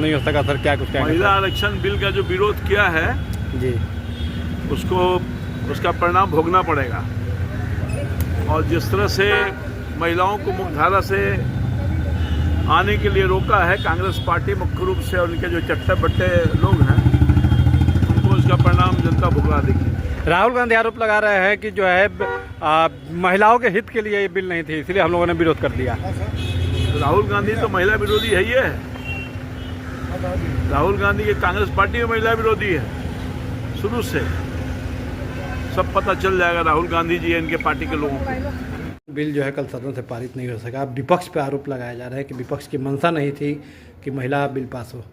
नहीं हो सका सर, क्या कुछ कहेंगे? महिला आरक्षण बिल का जो विरोध किया है जी, उसका परिणाम भोगना पड़ेगा। और जिस तरह से महिलाओं को मुख्यधारा से आने के लिए रोका है कांग्रेस पार्टी मुख्य रूप से, और उनके जो चट्टे बट्टे लोग हैं उनको इसका परिणाम जनता भुगता देगी। राहुल गांधी आरोप लगा रहे हैं कि जो है महिलाओं के हित के लिए ये बिल नहीं थी, इसलिए हम लोगों ने विरोध कर दिया। राहुल गांधी तो महिला विरोधी है ही है। राहुल गांधी की कांग्रेस पार्टी में महिला विरोधी है शुरू से। सब पता चल जाएगा राहुल गांधी जी इनके पार्टी के लोगों को। बिल जो है कल सदन से पारित नहीं हो सका। विपक्ष पे आरोप लगाया जा रहा है कि विपक्ष की मंशा नहीं थी कि महिला बिल पास हो।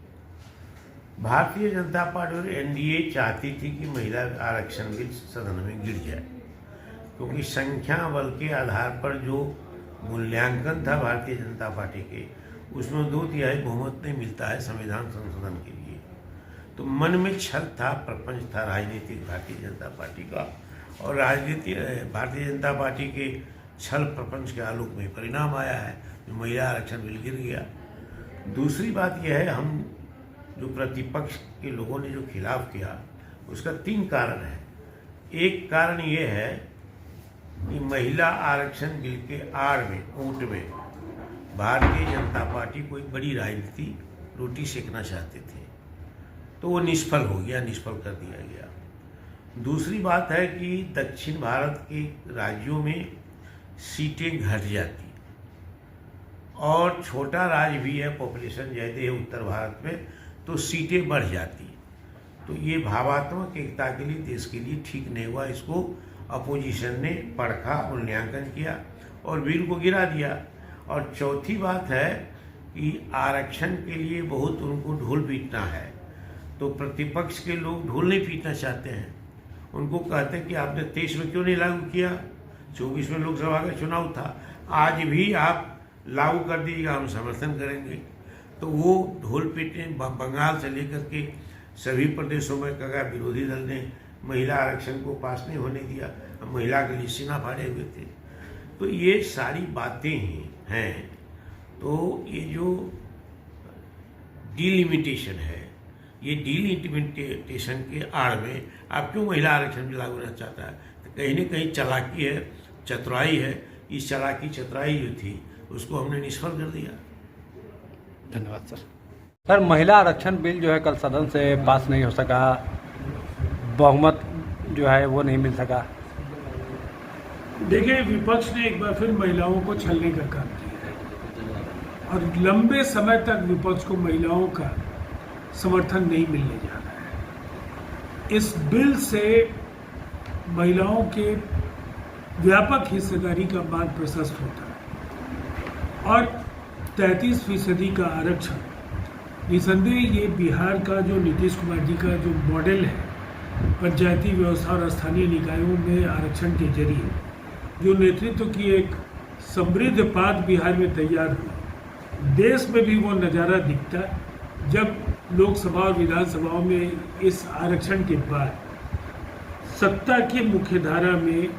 भारतीय जनता पार्टी और एनडीए चाहती थी कि महिला आरक्षण बिल सदन में गिर जाए, क्योंकि संख्या बल के आधार पर जो मूल्यांकन था भारतीय जनता पार्टी के, उसमें 2/3 बहुमत नहीं मिलता है संविधान संशोधन के लिए। तो मन में छल था, प्रपंच था राजनीतिक भारतीय जनता पार्टी का, और राजनीति भारतीय जनता पार्टी के छल प्रपंच के आलोक में परिणाम आया है, महिला आरक्षण बिल गिर गया। दूसरी बात यह है, हम जो प्रतिपक्ष के लोगों ने जो खिलाफ किया उसका 3 कारण है। एक कारण ये है कि महिला आरक्षण बिल के आड़ में, ऊंट में भारतीय जनता पार्टी को एक बड़ी राजनीति रोटी सेकना चाहते थे, तो वो निष्फल हो गया, निष्फल कर दिया गया। दूसरी बात है कि दक्षिण भारत के राज्यों में सीटें घट जाती, और छोटा राज्य भी है, पॉपुलेशन ज़्यादा है उत्तर भारत में, तो सीटें बढ़ जाती। तो ये भावात्मक एकता के लिए, देश के लिए ठीक नहीं हुआ। इसको अपोजिशन ने परखा, मूल्यांकन किया और बिल को गिरा दिया। और चौथी बात है कि आरक्षण के लिए बहुत उनको ढोल पीटना है, तो प्रतिपक्ष के लोग ढोल नहीं पीटना चाहते हैं। उनको कहते हैं कि आपने 23 में क्यों नहीं लागू किया, 24 में लोकसभा का चुनाव था, आज भी आप लागू कर दीजिएगा, हम समर्थन करेंगे। तो वो ढोल पीटने बंगाल से लेकर के सभी प्रदेशों में कहा, विरोधी दल ने महिला आरक्षण को पास नहीं होने दिया, महिला के लिए सीना फाड़े हुए थे। तो ये सारी बातें ही हैं। तो ये जो डिलिमिटेशन है, ये डिलिमिटेशन के आड़ में आप क्यों महिला आरक्षण लागू करना चाहता है, तो कहीं ना कहीं चालाकी है, चतुराई है। इस चालाकी चतुराई जो थी उसको हमने निष्फल कर दिया। धन्यवाद सर। सर, महिला आरक्षण बिल जो है कल सदन से पास नहीं हो सका, बहुमत जो है वो नहीं मिल सका। देखिए, विपक्ष ने एक बार फिर महिलाओं को छलने का काम किया है, और लंबे समय तक विपक्ष को महिलाओं का समर्थन नहीं मिलने जा रहा है। इस बिल से महिलाओं के व्यापक हिस्सेदारी का मार्ग प्रशस्त होता है, और 33% का आरक्षण निसंदेह ये बिहार का जो नीतीश कुमार जी का जो मॉडल है, पंचायती व्यवस्था और स्थानीय निकायों में आरक्षण के जरिए जो नेतृत्व की एक समृद्ध पात बिहार में तैयार हुई, देश में भी वो नज़ारा दिखता है जब लोकसभा और विधानसभाओं में इस आरक्षण के बाद सत्ता की मुख्यधारा में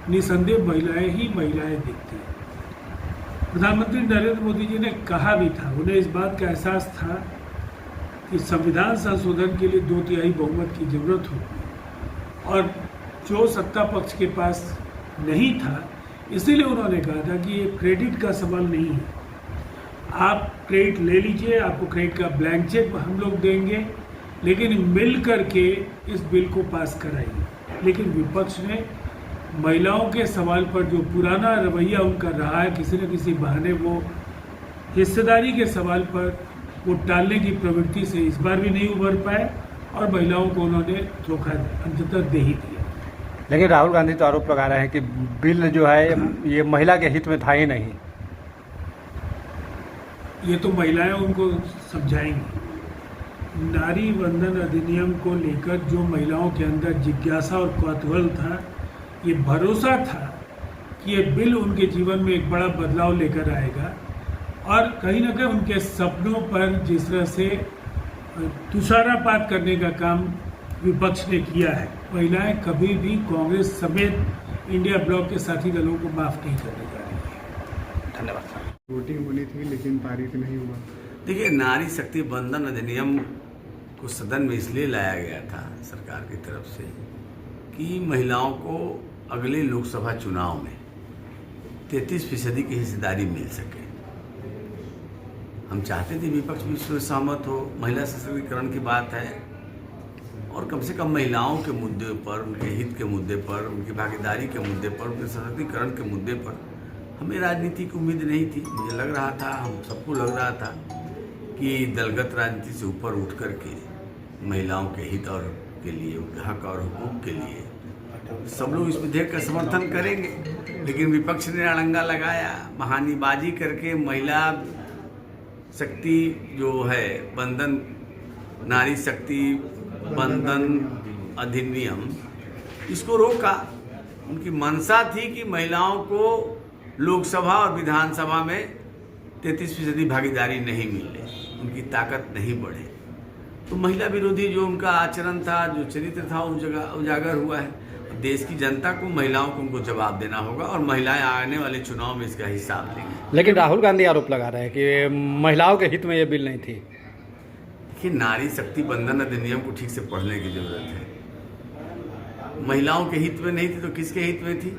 निसंदेह महिलाएं ही महिलाएं दिखती हैं। प्रधानमंत्री नरेंद्र मोदी जी ने कहा भी था, उन्हें इस बात का एहसास था कि संविधान संशोधन के लिए 2/3 बहुमत की जरूरत होगी, और जो सत्ता पक्ष के पास नहीं था, इसीलिए उन्होंने कहा था कि ये क्रेडिट का सवाल नहीं है, आप क्रेडिट ले लीजिए, आपको क्रेडिट का ब्लैंक चेक हम लोग देंगे, लेकिन मिल करके इस बिल को पास कराइए। लेकिन विपक्ष ने महिलाओं के सवाल पर जो पुराना रवैया उनका रहा है, किसी न किसी बहाने वो हिस्सेदारी के सवाल पर वो टालने की प्रवृत्ति से इस बार भी नहीं उभर पाए, और महिलाओं को उन्होंने धोखा अंततः दे ही दिया। लेकिन राहुल गांधी तो आरोप लगा रहे हैं कि बिल जो है ये महिला के हित में था ही नहीं। ये तो महिलाएं उनको समझाएंगी। नारी वंदन अधिनियम को लेकर जो महिलाओं के अंदर जिज्ञासा और कौतूहल था, ये भरोसा था कि ये बिल उनके जीवन में एक बड़ा बदलाव लेकर आएगा, और कहीं ना कहीं उनके सपनों पर जिस तरह से तुषारापात करने का काम विपक्ष ने किया है, महिलाएं कभी भी कांग्रेस समेत इंडिया ब्लॉक के साथी दलों को माफ नहीं करने जा रही है। धन्यवाद सर। वोटिंग होनी थी लेकिन पारित नहीं हुआ। देखिए, नारी शक्ति बंधन अधिनियम को सदन में इसलिए लाया गया था सरकार की तरफ से कि महिलाओं को अगले लोकसभा चुनाव में 33% की हिस्सेदारी मिल सके। हम चाहते थे विपक्ष भी इसमें सहमत हो, महिला सशक्तिकरण की बात है और कम से कम महिलाओं के मुद्दे पर, उनके हित के मुद्दे पर, उनकी भागीदारी के मुद्दे पर, उनके सशक्तिकरण के मुद्दे पर हमें राजनीति की उम्मीद नहीं थी। मुझे लग रहा था, हम सबको लग रहा था कि दलगत राजनीति से ऊपर उठ करके महिलाओं के हित और के लिए, उनके हक और हुकूक के लिए सब लोग इस विधेयक का समर्थन करेंगे। लेकिन विपक्ष ने अड़ंगा लगाया, बहानेबाजी करके महिला शक्ति जो है बंधन, नारी शक्ति बंधन अधिनियम, इसको रोका। उनकी मंशा थी कि महिलाओं को लोकसभा और विधानसभा में 33% भागीदारी नहीं मिले, उनकी ताकत नहीं बढ़े। तो महिला विरोधी जो उनका आचरण था, जो चरित्र था, उस जगह उजागर हुआ है। देश की जनता को, महिलाओं को उनको जवाब देना होगा और महिलाएं आने वाले चुनाव में इसका हिसाब लेंगी। लेकिन राहुल गांधी आरोप लगा रहे हैं कि महिलाओं के हित में ये बिल नहीं थी। देखिए, नारी शक्ति बंधन अधिनियम को ठीक से पढ़ने की जरूरत है। महिलाओं के हित में नहीं थी तो किसके हित में थी?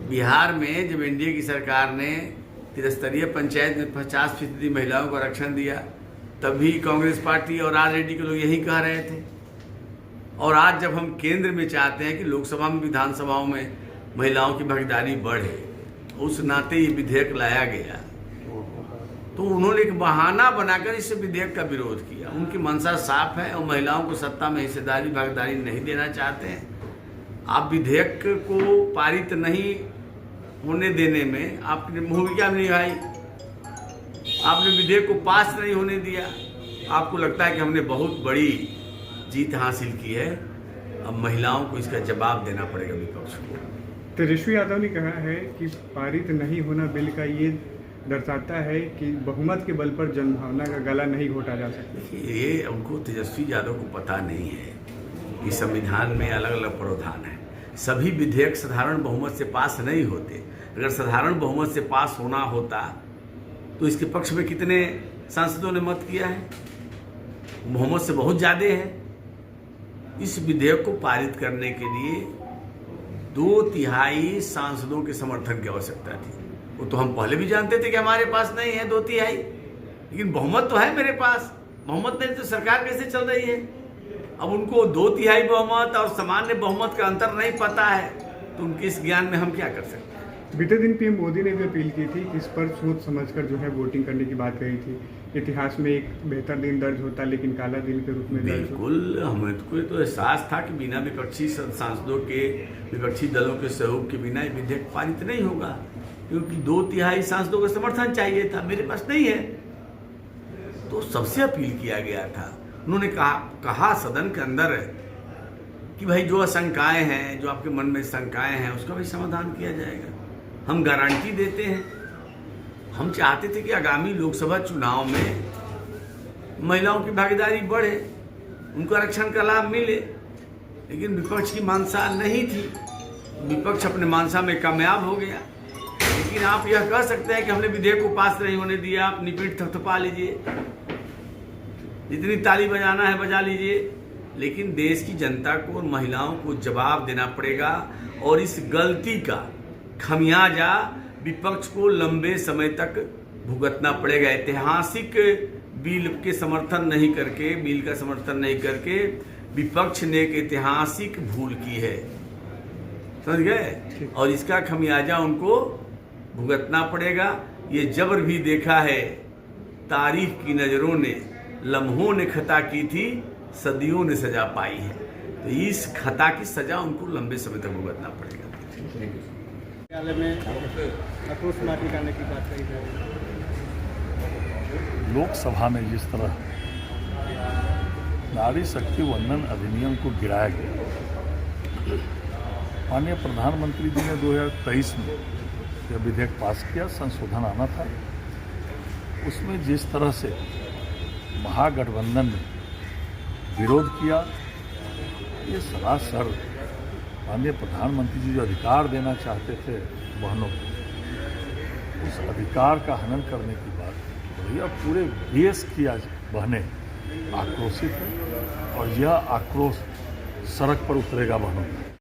बिहार में जब एनडीए की सरकार ने त्रिस्तरीय पंचायत में 50% महिलाओं को आरक्षण दिया, तब भी कांग्रेस पार्टी और आरजेडी के लोग यही कह रहे थे। और आज जब हम केंद्र में चाहते हैं कि लोकसभा में, विधानसभाओं में महिलाओं की भागीदारी बढ़े, उस नाते ये विधेयक लाया गया, तो उन्होंने एक बहाना बनाकर इस विधेयक का विरोध किया। उनकी मंशा साफ है और महिलाओं को सत्ता में हिस्सेदारी, भागीदारी नहीं देना चाहते हैं। आप विधेयक को पारित नहीं होने देने में आपने भूमिका नहीं निभाई, आपने विधेयक को पास नहीं होने दिया। आपको लगता है कि हमने बहुत बड़ी जीत हासिल की है, अब महिलाओं को इसका जवाब देना पड़ेगा विपक्ष को। तेजस्वी यादव ने कहा है कि पारित नहीं होना बिल का ये दर्शाता है कि बहुमत के बल पर जनभावना का गला नहीं घोटा जा सकता। ये उनको, तेजस्वी यादव को पता नहीं है कि संविधान में अलग अलग प्रावधान है। सभी विधेयक साधारण बहुमत से पास नहीं होते। अगर साधारण बहुमत से पास होना होता तो इसके पक्ष में कितने सांसदों ने मत किया है? बहुमत से बहुत ज़्यादा है। इस विधेयक को पारित करने के लिए 2/3 सांसदों के समर्थन की आवश्यकता थी। वो तो हम पहले भी जानते थे कि हमारे पास नहीं है 2/3, लेकिन बहुमत तो है मेरे पास। बहुमत नहीं तो सरकार कैसे चल रही है? अब उनको 2/3 बहुमत और सामान्य बहुमत का अंतर नहीं पता है, तो उनके इस ज्ञान में हम क्या कर सकते हैं? बीते दिन पीएम मोदी ने भी अपील की थी कि इस पर सोच समझकर जो है वोटिंग करने की बात कही थी। इतिहास में एक बेहतर दिन दर्ज होता, लेकिन काला दिन के रूप में बिल्कुल, हमें तो एहसास था कि बिना विपक्षी सांसदों के, विपक्षी दलों के सहयोग के बिना विधेयक पारित नहीं होगा, क्योंकि 2/3 सांसदों का समर्थन चाहिए था। मेरे पास नहीं है, तो सबसे अपील किया गया था। उन्होंने कहा सदन के अंदर कि भाई जो आशंकाएं हैं, जो आपके मन में शंकाएं हैं, उसका भी समाधान किया जाएगा। हम गारंटी देते हैं। हम चाहते थे कि आगामी लोकसभा चुनाव में महिलाओं की भागीदारी बढ़े, उनको आरक्षण का लाभ मिले, लेकिन विपक्ष की मंशा नहीं थी। विपक्ष अपने मंशा में कामयाब हो गया। लेकिन आप यह कह सकते हैं कि हमने विधेयक को पास नहीं होने दिया, अपनी पीठ थपथपा लीजिए, जितनी ताली बजाना है बजा लीजिए, लेकिन देश की जनता को और महिलाओं को जवाब देना पड़ेगा और इस गलती का खमियाजा विपक्ष को लंबे समय तक भुगतना पड़ेगा। ऐतिहासिक बिल के समर्थन नहीं करके, बिल का समर्थन नहीं करके विपक्ष ने एक ऐतिहासिक भूल की है, समझ गए? और इसका खमियाजा उनको भुगतना पड़ेगा। ये जबर भी देखा है तारीख की नजरों ने, लम्हों ने खता की थी, सदियों ने सजा पाई है। तो इस खता की सजा उनको लंबे समय तक भुगतना पड़ेगा। लोकसभा में जिस तरह नारी शक्ति वंदन अधिनियम को गिराया गया, माननीय प्रधानमंत्री जी ने 2023 में यह विधेयक पास किया, संशोधन आना था। उसमें जिस तरह से महागठबंधन ने विरोध किया, ये सरासर माननीय प्रधानमंत्री जी जो अधिकार देना चाहते थे बहनों को, उस अधिकार का हनन करने की बात बड़ी यह पूरे देश की आज बहनें आक्रोशित है और यह आक्रोश सड़क पर उतरेगा बहनों का।